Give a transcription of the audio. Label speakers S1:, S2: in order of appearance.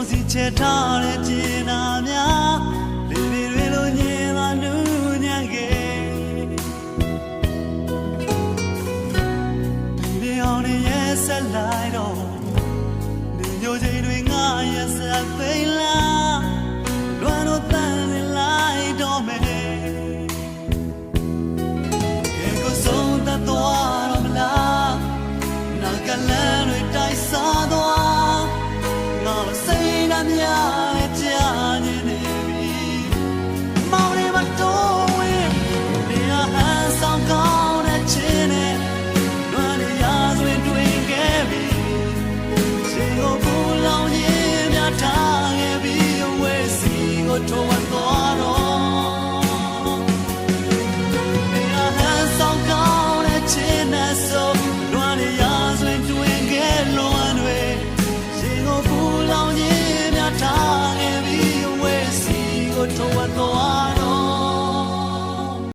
S1: စီချဲထားတဲ့ကျင်နာများလေတွေလိုညင်လာနူးညံ့ခဲ့ဒီအောင်ရဲ့ဆက်လိုက်တော့ဒီညိုချိန်တွေငါရဲ့ဆက်သိလားလွမ်းတော့တန်နေလိုက်တော့မယ်ကေကိုဆုံးတသွားတော့မလားနာကလန်းတွေတိုက်စားသွားငါစိတ်နှမြရဲ့ကြာနေပြီမောင်လေးမတော်ဝင်နေရာဟန်ဆောင်ကောင်းတဲ့ချင်းနဲ့လွမ်းနေရာဆိုရင်တွေ့ခဲ့ပြီချိန်ကိုပူလောင်ရင်များထားခဲ့ပြီအဝေးစီကိုထိုးသွားတော့နေရာဟန်ဆောင်ကောင်းတဲ့ချင်းနဲ့ဆိုလွမ်းနေရာဆိုရင်တွေ့ခဲ့လွမ်းတွေချိန်ကိုပူလောင်ရင်များထားခဲ့ပြီအဝေးစီကိုထိုးသွားတော့